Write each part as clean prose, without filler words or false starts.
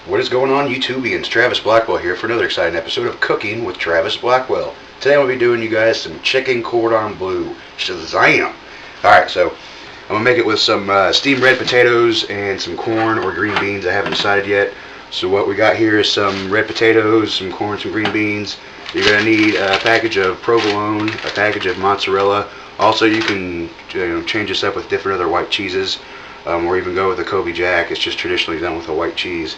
What is going on, YouTubians? Travis Blackwell here for another exciting episode of Cooking with Travis Blackwell. Today I'm going to be doing you guys some chicken cordon bleu. Shazam! Alright, so I'm going to make it with some steamed red potatoes and some corn or green beans. I haven't decided yet. So what we got here is some red potatoes, some corn, some green beans. You're going to need a package of provolone, a package of mozzarella. Also, you can change this up with different other white cheeses, or even go with the Kobe Jack. It's just traditionally done with a white cheese.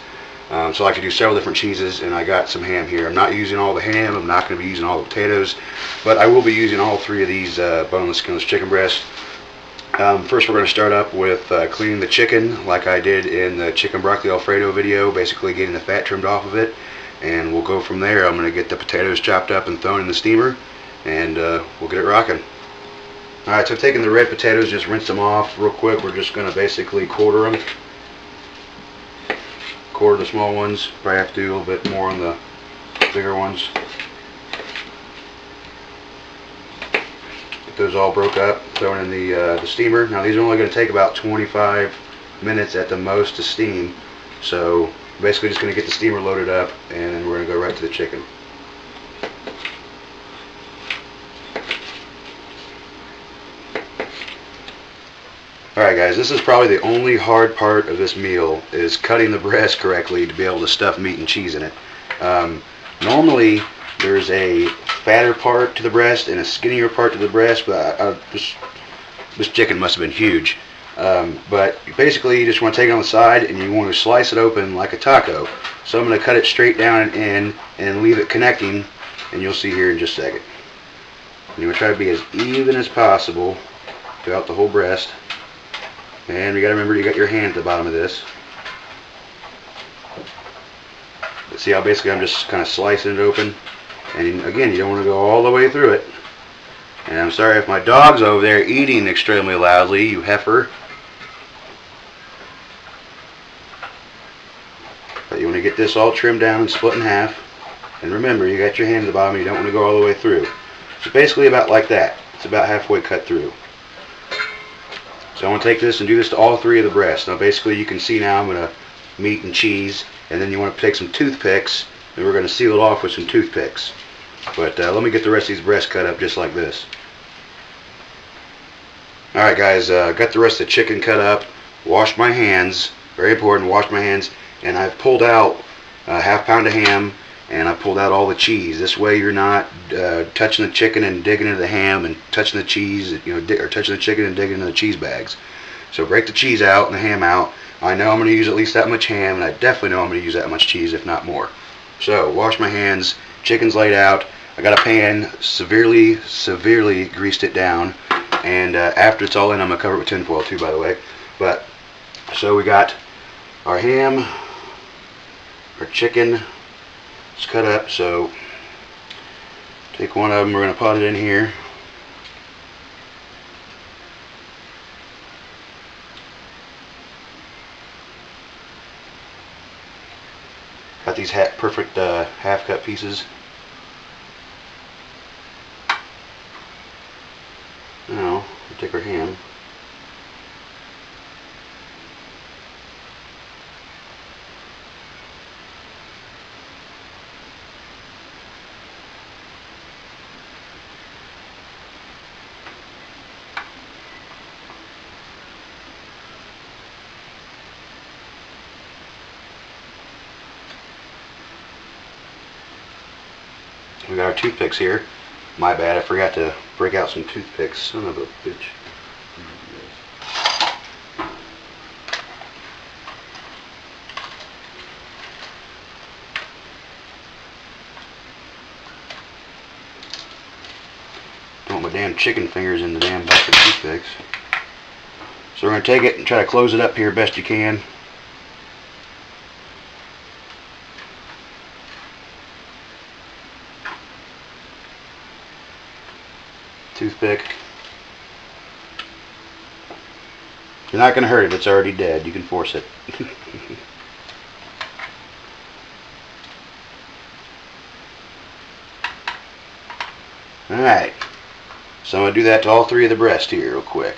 So I like to do several different cheeses, and I got some ham here. I'm not using all the ham, I'm not going to be using all the potatoes, but I will be using all three of these boneless, skinless chicken breasts. First we're going to start up with cleaning the chicken like I did in the chicken broccoli alfredo video, basically getting the fat trimmed off of it, and we'll go from there. I'm going to get the potatoes chopped up and thrown in the steamer, and we'll get it rocking. Alright, so I've taken the red potatoes, just rinsed them off real quick. We're just going to basically quarter them. Quarter the small ones, probably have to do a little bit more on the bigger ones. Get those all broke up, thrown in the steamer. Now these are only going to take about 25 minutes at the most to steam, so basically just going to get the steamer loaded up and then we're going to go right to the chicken. Alright guys, this is probably the only hard part of this meal, is cutting the breast correctly to be able to stuff meat and cheese in it. Normally there's a fatter part to the breast and a skinnier part to the breast, but this chicken must have been huge. But basically you just want to take it on the side and you want to slice it open like a taco. So I'm going to cut it straight down and in and leave it connecting, and you'll see here in just a second. And you want to try to be as even as possible throughout the whole breast. And you got to remember, you got your hand at the bottom of this. But see how basically I'm just kind of slicing it open. And again, you don't want to go all the way through it. And I'm sorry if my dog's over there eating extremely loudly, you heifer. But you want to get this all trimmed down and split in half. And remember, you got your hand at the bottom, you don't want to go all the way through. So basically about like that. It's about halfway cut through. So I want to take this and do this to all three of the breasts. Now basically you can see now I'm going to meat and cheese, and then you want to take some toothpicks and we're going to seal it off with some toothpicks. But let me get the rest of these breasts cut up just like this. Alright guys, got the rest of the chicken cut up, washed my hands, very important, washed my hands, and I've pulled out a half pound of ham, and I pulled out all the cheese. This way you're not touching the chicken and digging into the ham and touching the cheese, or touching the chicken and digging into the cheese bags. So break the cheese out and the ham out. I know I'm going to use at least that much ham, and I definitely know I'm going to use that much cheese, if not more. So wash my hands, chicken's laid out. I got a pan, severely greased it down, and after it's all in, I'm going to cover it with tinfoil too, by the way. But so we got our ham, our chicken. It's cut up, so take one of them, we're going to pot it in here. Got these perfect half cut pieces. Now, we'll take our ham. We got our toothpicks here. My bad, I forgot to break out some toothpicks. Son of a bitch. Don't want my damn chicken fingers in the damn back of the toothpicks. So we're going to take it and try to close it up here best you can. Toothpick. You're not going to hurt it, it's already dead. You can force it. Alright, so I'm going to do that to all three of the breasts here real quick.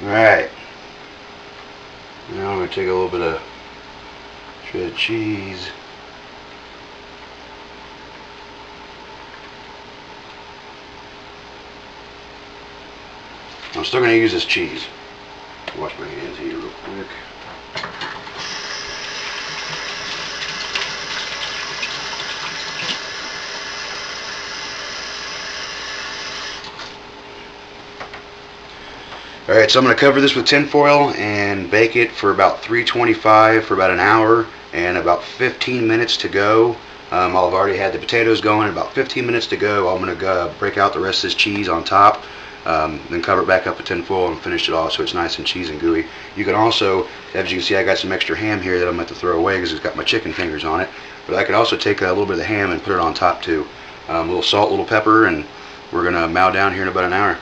Alright. Now I'm going to take a little bit of shredded cheese. I'm still going to use this cheese. Wash my hands here real quick. Alright, so I'm going to cover this with tin foil and bake it for about 325 for about an hour and about 15 minutes to go. I've already had the potatoes going, about 15 minutes to go. I'm going to break out the rest of this cheese on top, then cover it back up with tin foil and finish it off so it's nice and cheesy and gooey. You can also, as you can see, I got some extra ham here that I'm going to throw away because it's got my chicken fingers on it. But I could also take a little bit of the ham and put it on top too. A little salt, a little pepper, and we're going to mow down here in about an hour.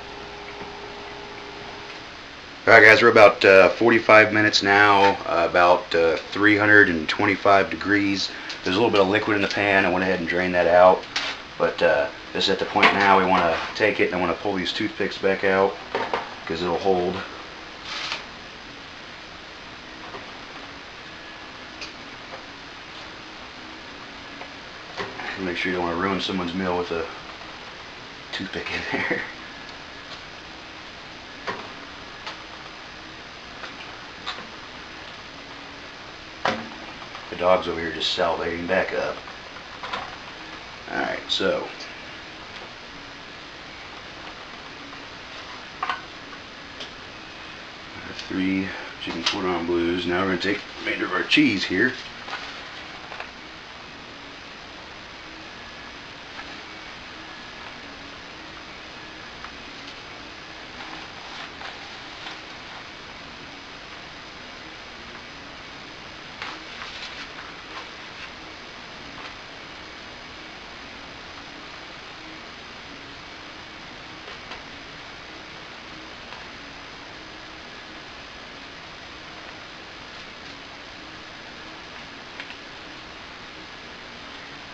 Alright guys, we're about 45 minutes now, about 325 degrees. There's a little bit of liquid in the pan. I went ahead and drained that out. But this is at the point now we want to take it and I want to pull these toothpicks back out because it'll hold. Make sure you don't want to ruin someone's meal with a toothpick in there. The dog's over here just salivating back up. Alright, so our 3 chicken Cordon Bleus. Now we're going to take the remainder of our cheese here.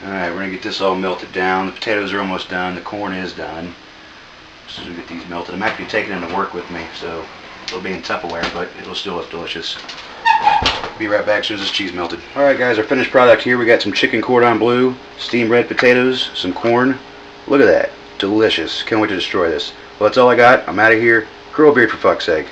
Alright, we're going to get this all melted down. The potatoes are almost done. The corn is done. As soon as we get these melted. I'm actually taking them to work with me, so it'll be in Tupperware, but it'll still look delicious. Be right back as soon as this cheese melted. Alright guys, our finished product here. We got some chicken Cordon Bleu, steamed red potatoes, some corn. Look at that. Delicious. Can't wait to destroy this. Well, that's all I got. I'm out of here. Grow a beard for fuck's sake.